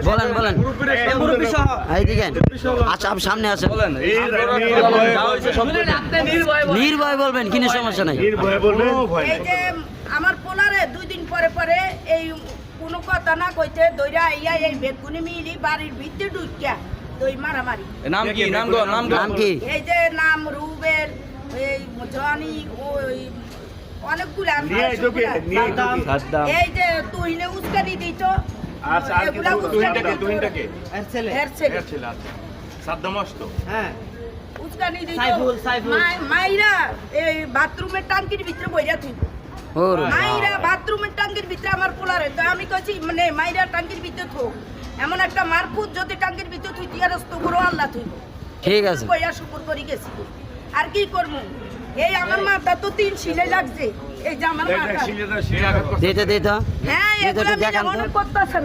বলেন বলেন এইদিকে আচ্ছা আপনি সামনে আছেন নির্ভয় বলবেন কিনে সমস্যা নাই এই যে আমার পোলারে 2 দিন পরে পরে এই কোনো কথা না কইতে দইরা আইয়া এই বেগুনি মিলি বাড়ির ভিতরে ঢুকিয়া দই মারামারি। নাম কি নাম কি এই যে নাম রুবেল এই জনি ওই অনেকগুলো এই যে তুইনে উস্কানি দিত। আচ্ছা আর কি তুইনটাকে এর ছেলে আচ্ছা সাদ্দাম আসতো হ্যাঁ উস্কানি দিত মাইরা এই বাথরুমের টাঙ্কির ভিতরে বইরা তুই মাইরা বাথরুমের টাঙ্কির ভিতরে আমার পোলারে তো আমি কইছি মানে মাইরা টাঙ্কির ভিতরে থো এমন একটা মারফুট যদি টাঙ্কির ভিতরে তুই তিয়ারস্ত করো আল্লাহ তুই ঠিক আছে কইয়া শুকর করি গেছি আর কি করব এই আমার মাথা তো 3 শিলে লাগছে এই যে আমার মাথা দিতে হ্যাঁ এগুলা দেখান মনে করতেছেন